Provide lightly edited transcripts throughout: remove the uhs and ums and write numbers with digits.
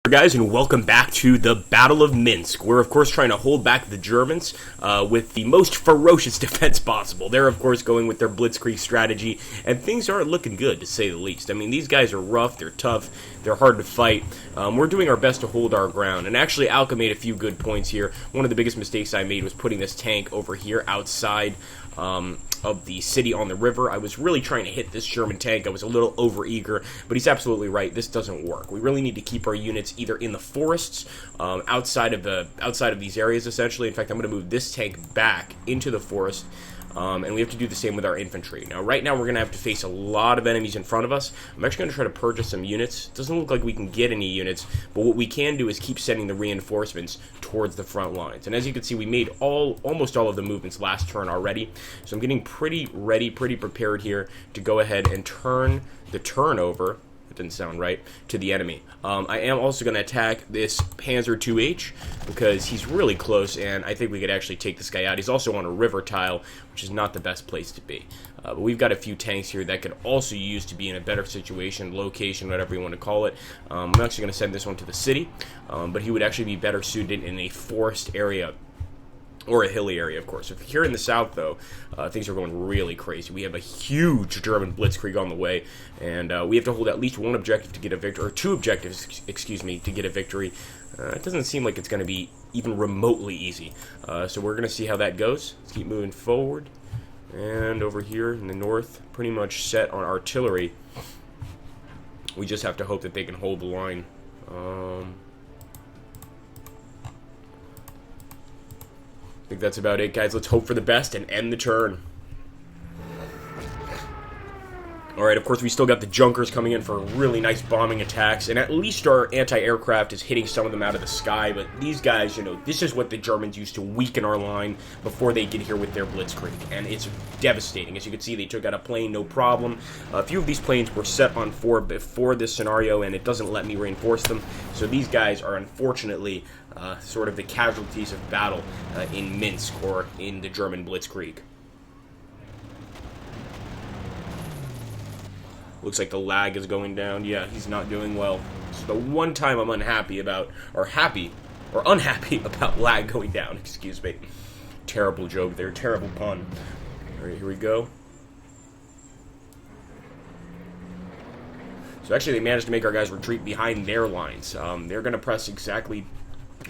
Guys, and welcome back to the Battle of Minsk. We're of course trying to hold back the Germans with the most ferocious defense possible. They're of course going with their blitzkrieg strategy, and things aren't looking good to say the least. I mean, these guys are rough, they're tough, they're hard to fight. We're doing our best to hold our ground, and actually Alka made a few good points here. One of the biggest mistakes I made was putting this tank over here outside of the city on the river. I was really trying to hit this German tank. I was a little overeager, but he's absolutely right. This doesn't work. We really need to keep our units either in the forests, outside of these areas, essentially. In fact, I'm going to move this tank back into the forest. And we have to do the same with our infantry. Now, right now, we're going to have to face a lot of enemies in front of us. I'm actually going to try to purchase some units. It doesn't look like we can get any units, but what we can do is keep sending the reinforcements towards the front lines. And as you can see, we made almost all of the movements last turn already, so I'm getting pretty ready, pretty prepared here to go ahead and turn the turnover. It didn't sound right, to the enemy. I am also going to attack this Panzer IIH because he's really close, and I think we could actually take this guy out. He's also on a river tile, which is not the best place to be. But we've got a few tanks here that could also use to be in a better situation, location, whatever you want to call it. I'm actually going to send this one to the city, but he would actually be better suited in a forest area. Or a hilly area, of course. If here in the south, though, things are going really crazy. We have a huge German blitzkrieg on the way, and we have to hold at least one objective to get a victory, or two objectives, excuse me, to get a victory. It doesn't seem like it's going to be even remotely easy. So we're going to see how that goes. Let's keep moving forward. And over here in the north, pretty much set on artillery. We just have to hope that they can hold the line. I think that's about it, guys. Let's hope for the best and end the turn. Alright, of course, we still got the Junkers coming in for really nice bombing attacks, and at least our anti-aircraft is hitting some of them out of the sky, but these guys, you know, this is what the Germans used to weaken our line before they get here with their blitzkrieg, and it's devastating. As you can see, they took out a plane, no problem. A few of these planes were set on fire before this scenario, and it doesn't let me reinforce them, so these guys are unfortunately sort of the casualties of battle in Minsk, or in the German blitzkrieg. Looks like the lag is going down. Yeah, he's not doing well. It's the one time I'm unhappy about, or unhappy about lag going down, excuse me. Terrible joke there, terrible pun. Alright, here we go. So actually they managed to make our guys retreat behind their lines. They're going to press exactly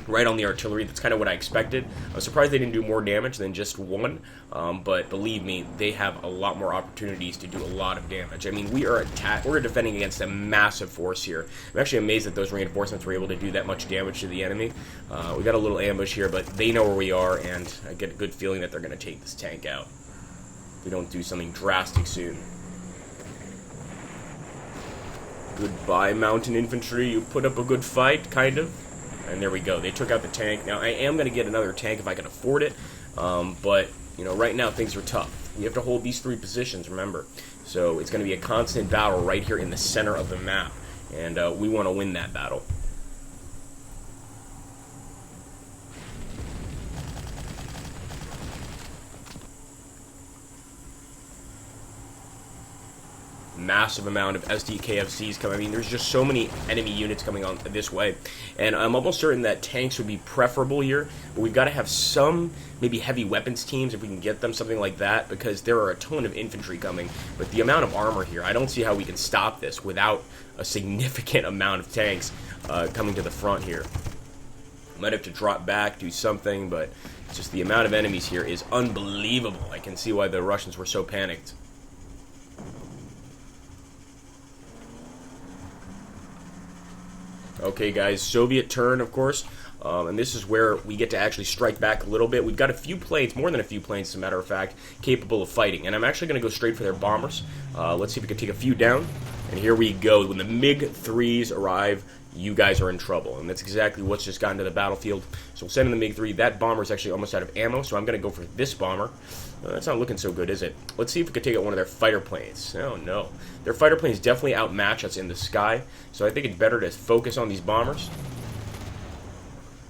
right on the artillery. That's kind of what I expected. I was surprised they didn't do more damage than just one, but believe me, they have a lot more opportunities to do a lot of damage. I mean, we're defending against a massive force here. I'm actually amazed that those reinforcements were able to do that much damage to the enemy. We got a little ambush here, but they know where we are, and I get a good feeling that they're going to take this tank out if we don't do something drastic soon. Goodbye, mountain infantry. You put up a good fight, kind of. And there we go. They took out the tank. Now, I am going to get another tank if I can afford it. But, you know, right now things are tough. We have to hold these three positions, remember. So it's going to be a constant battle right here in the center of the map. And we want to win that battle. Massive amount of SDKFCs coming. I mean, there's just so many enemy units coming on this way, and I'm almost certain that tanks would be preferable here, but we've got to have some maybe heavy weapons teams if we can get them, something like that, because there are a ton of infantry coming. But the amount of armor here, I don't see how we can stop this without a significant amount of tanks coming to the front here. Might have to drop back, do something, but just the amount of enemies here is unbelievable. I can see why the Russians were so panicked. Okay, guys, Soviet turn, of course, and this is where we get to actually strike back a little bit. We've got a few planes, more than a few planes, as a matter of fact, capable of fighting, and I'm actually going to go straight for their bombers. Let's see if we can take a few down, and here we go. When the MiG-3s arrive, you guys are in trouble, and that's exactly what's just gotten to the battlefield. So we'll send in the MiG-3. That bomber is actually almost out of ammo, so I'm going to go for this bomber. That's not looking so good, is it? Let's see if we can take out one of their fighter planes. Oh, no. Their fighter planes definitely outmatch us in the sky, so I think it's better to focus on these bombers.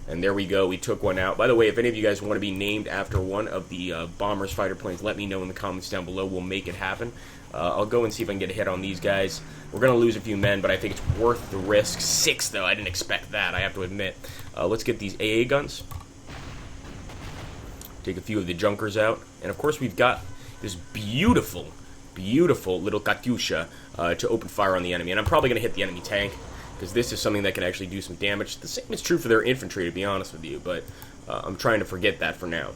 And there we go, we took one out. By the way, if any of you guys want to be named after one of the bombers, fighter planes, let me know in the comments down below. We'll make it happen. I'll go and see if I can get a hit on these guys. We're going to lose a few men, but I think it's worth the risk. 6, though. I didn't expect that, I have to admit. Let's get these AA guns. Take a few of the junkers out. And, of course, we've got this beautiful, beautiful little Katyusha to open fire on the enemy. And I'm probably going to hit the enemy tank, because this is something that can actually do some damage. The same is true for their infantry, to be honest with you, but I'm trying to forget that for now.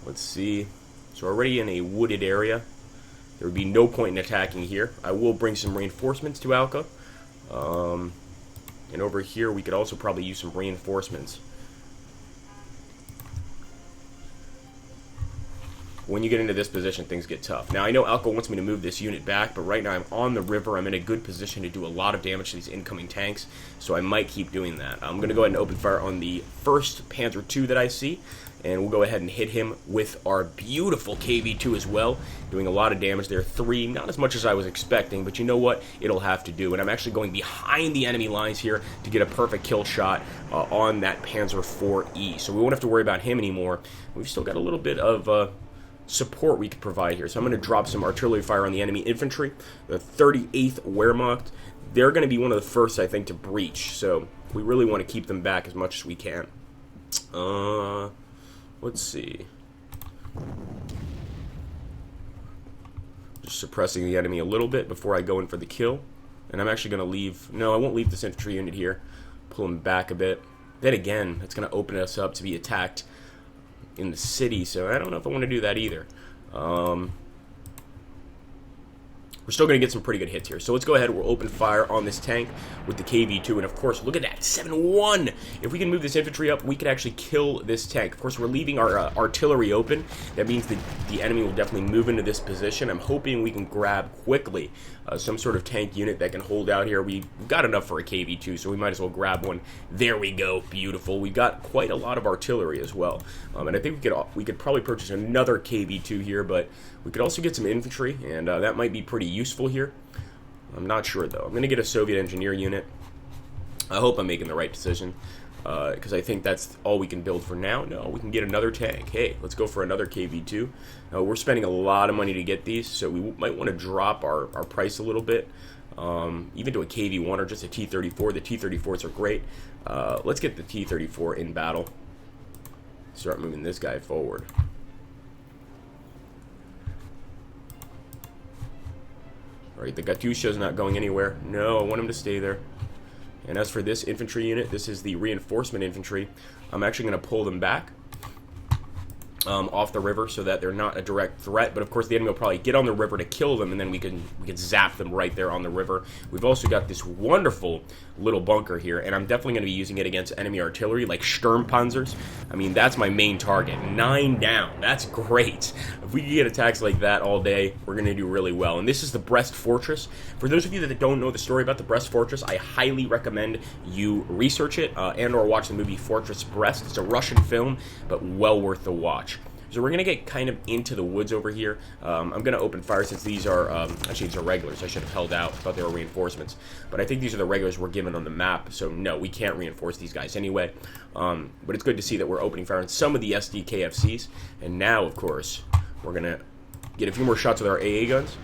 Let's see. So already in a wooded area. There would be no point in attacking here. I will bring some reinforcements to Alka. And over here, we could also probably use some reinforcements. When you get into this position, things get tough. Now, I know Alka wants me to move this unit back, but right now I'm on the river. I'm in a good position to do a lot of damage to these incoming tanks, so I might keep doing that. I'm going to go ahead and open fire on the first Panzer II that I see, and we'll go ahead and hit him with our beautiful KV-2 as well, doing a lot of damage there. 3, not as much as I was expecting, but you know what? It'll have to do, and I'm actually going behind the enemy lines here to get a perfect kill shot on that Panzer IV-E, so we won't have to worry about him anymore. We've still got a little bit of support we could provide here. So I'm going to drop some artillery fire on the enemy infantry. The 38th Wehrmacht, they're going to be one of the first, I think, to breach. So we really want to keep them back as much as we can. Let's see. Just suppressing the enemy a little bit before I go in for the kill. And I'm actually going to leave... No, I won't leave this infantry unit here. Pull them back a bit. Then again, it's going to open us up to be attacked in the city, so I don't know if I want to do that either. We're still going to get some pretty good hits here. So let's go ahead, we'll open fire on this tank with the KV-2, and of course, look at that, 7-1! If we can move this infantry up, we could actually kill this tank. Of course, we're leaving our artillery open. That means that the enemy will definitely move into this position. I'm hoping we can grab quickly some sort of tank unit that can hold out here. We've got enough for a KV-2, so we might as well grab one. There we go, beautiful. We've got quite a lot of artillery as well. And I think we could probably purchase another KV-2 here, but we could also get some infantry, and that might be pretty useful here. I'm not sure, though. I'm going to get a Soviet engineer unit. I hope I'm making the right decision, because I think that's all we can build for now. No, we can get another tank. Hey, let's go for another KV-2. We're spending a lot of money to get these, so we might want to drop our price a little bit, even to a KV-1 or just a T-34. The T-34s are great. Let's get the T-34 in battle. Start moving this guy forward. Alright, the Katyusha's not going anywhere. No, I want him to stay there. And as for this infantry unit, this is the reinforcement infantry. I'm actually going to pull them back off the river so that they're not a direct threat. But of course, the enemy will probably get on the river to kill them, and then we can zap them right there on the river. We've also got this wonderful little bunker here, and I'm definitely going to be using it against enemy artillery like Sturmpanzers. I mean, that's my main target. 9 down. That's great. If we can get attacks like that all day, we're going to do really well. And this is the Brest Fortress. For those of you that don't know the story about the Brest Fortress, I highly recommend you research it and or watch the movie Fortress Brest. It's a Russian film, but well worth the watch. So we're going to get kind of into the woods over here. I'm going to open fire since these are, actually these are regulars. I should have held out. I thought they were reinforcements. But I think these are the regulars we're given on the map. So no, we can't reinforce these guys anyway. But it's good to see that we're opening fire on some of the SDKFCs. And now, of course, we're going to get a few more shots with our AA guns.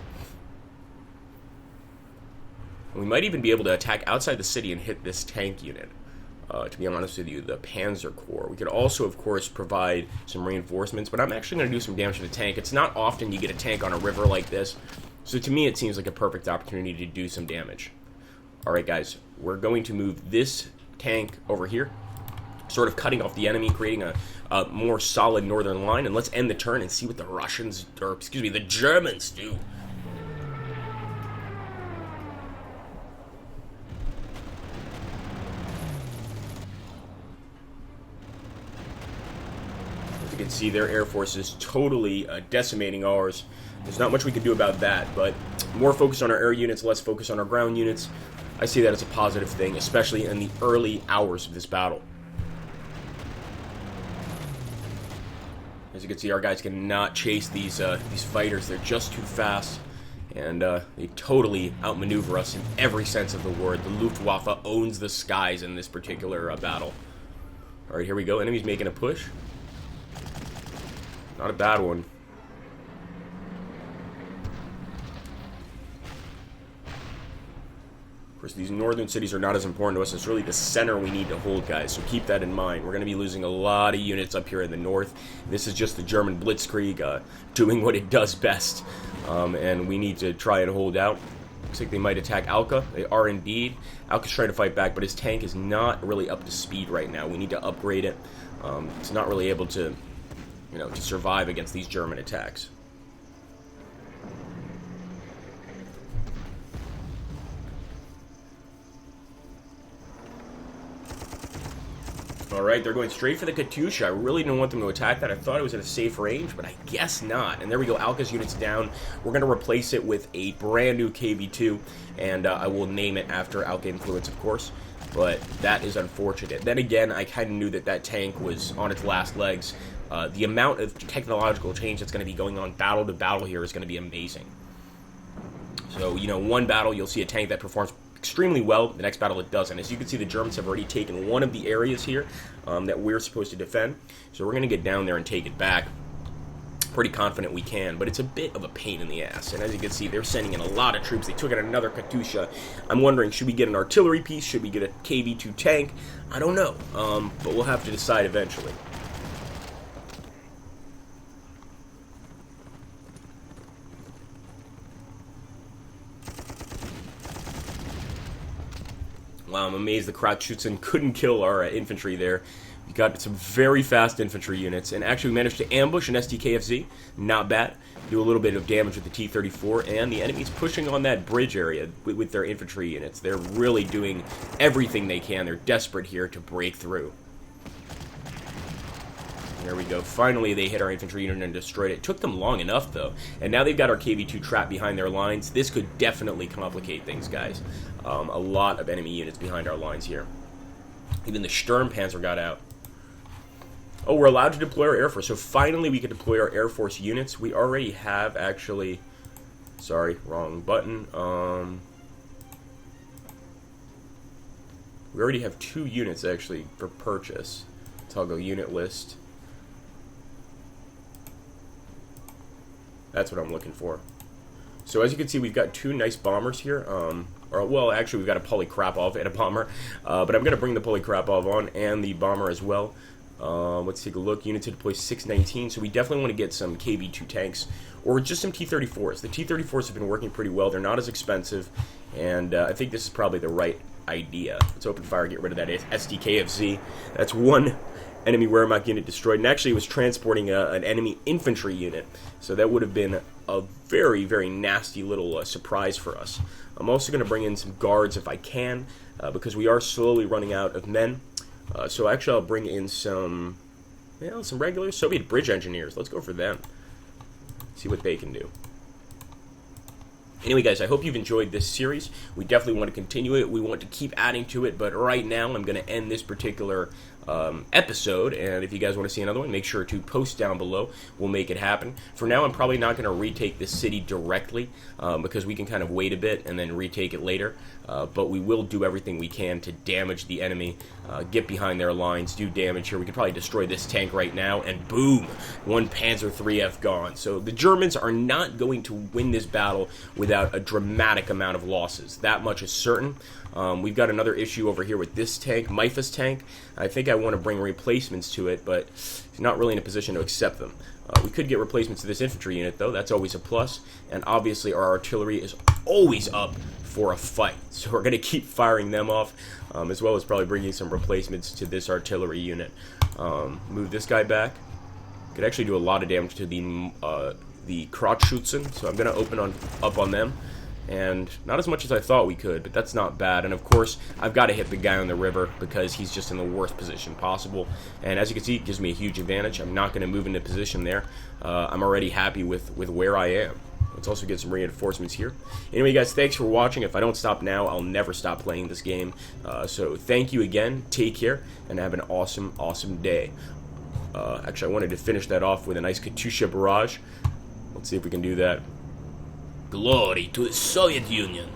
And we might even be able to attack outside the city and hit this tank unit. To be honest with you, the Panzer Corps. We could also, of course, provide some reinforcements, but I'm actually going to do some damage to the tank. It's not often you get a tank on a river like this, so to me it seems like a perfect opportunity to do some damage. Alright guys, we're going to move this tank over here, sort of cutting off the enemy, creating a more solid northern line, and let's end the turn and see what the Russians, or excuse me, the Germans do. You can see their air force is totally decimating ours. There's not much we can do about that, but more focus on our air units, less focus on our ground units. I see that as a positive thing, especially in the early hours of this battle. As you can see, our guys cannot chase these fighters. They're just too fast, and they totally outmaneuver us in every sense of the word. The Luftwaffe owns the skies in this particular battle. Alright, here we go. Enemy's making a push. Not a bad one. Of course, these northern cities are not as important to us. It's really the center we need to hold, guys, so keep that in mind. We're going to be losing a lot of units up here in the north. This is just the German blitzkrieg doing what it does best, and we need to try and hold out. Looks like they might attack Alka. They are indeed. Alka's trying to fight back, but his tank is not really up to speed right now. We need to upgrade it. It's not really able to, to survive against these German attacks. Alright, they're going straight for the Katyusha. I really didn't want them to attack that. I thought it was at a safe range, but I guess not. And there we go, Alka's unit's down. We're going to replace it with a brand new KV-2, and I will name it after Alka Influence, of course. But that is unfortunate. Then again, I kind of knew that that tank was on its last legs. The amount of technological change that's going to be going on battle to battle here is going to be amazing. So, one battle, you'll see a tank that performs extremely well. The next battle it doesn't. As you can see, the Germans have already taken one of the areas here that we're supposed to defend. So we're going to get down there and take it back. Pretty confident we can, but it's a bit of a pain in the ass. And as you can see, they're sending in a lot of troops. They took out another Katyusha. I'm wondering, should we get an artillery piece? Should we get a KV-2 tank? I don't know, but we'll have to decide eventually. Wow, I'm amazed the Krautschützen couldn't kill our infantry there. We got some very fast infantry units, and actually we managed to ambush an STKFZ. Not bad. Do a little bit of damage with the T-34, and the enemy's pushing on that bridge area with their infantry units. They're really doing everything they can. They're desperate here to break through. There we go. Finally, they hit our infantry unit and destroyed it. It took them long enough, though. And now they've got our KV-2 trapped behind their lines. This could definitely complicate things, guys. A lot of enemy units behind our lines here. Even the Sturmpanzer got out. Oh, we're allowed to deploy our Air Force. So finally, we can deploy our Air Force units. We already have, actually... Sorry, wrong button. We already have 2 units, actually, for purchase. Toggle unit list. That's what I'm looking for. So as you can see, we've got 2 nice bombers here. Well, actually, we've got a Polykrapov and a bomber. But I'm going to bring the Polykrapov on and the bomber as well. Let's take a look. Unit to deploy 619. So we definitely want to get some KV-2 tanks or just some T-34s. The T-34s have been working pretty well. They're not as expensive. And I think this is probably the right idea. Let's open fire, get rid of that SDKFZ. That's 1 enemy Wehrmacht unit destroyed, and actually it was transporting an enemy infantry unit, so that would have been a very, very nasty little surprise for us. I'm also going to bring in some guards if I can, because we are slowly running out of men. So actually I'll bring in some regular Soviet bridge engineers. Let's go for them. See what they can do. Anyway, guys, I hope you've enjoyed this series. We definitely want to continue it. We want to keep adding to it, but right now I'm going to end this particular episode, and if you guys want to see another one, make sure to post down below. We'll make it happen. For now, I'm probably not going to retake this city directly, because we can kind of wait a bit and then retake it later, but we will do everything we can to damage the enemy, get behind their lines, do damage here. We could probably destroy this tank right now, and boom, 1 Panzer IIIF gone. So the Germans are not going to win this battle without a dramatic amount of losses. That much is certain. We've got another issue over here with this tank, Maifa's tank. I think I want to bring replacements to it, but it's not really in a position to accept them. We could get replacements to this infantry unit, though. That's always a plus. And obviously, our artillery is always up for a fight. So we're going to keep firing them off, as well as probably bringing some replacements to this artillery unit. Move this guy back. Could actually do a lot of damage to the Krautschützen, so I'm going to open up on them. And not as much as I thought we could, but that's not bad. And of course, I've got to hit the guy on the river because he's just in the worst position possible. And as you can see, it gives me a huge advantage. I'm not going to move into position there. I'm already happy with where I am. Let's also get some reinforcements here. Anyway, guys, thanks for watching. If I don't stop now, I'll never stop playing this game. So thank you again. Take care, and have an awesome, awesome day. Actually, I wanted to finish that off with a nice Katyusha barrage. Let's see if we can do that. Glory to the Soviet Union!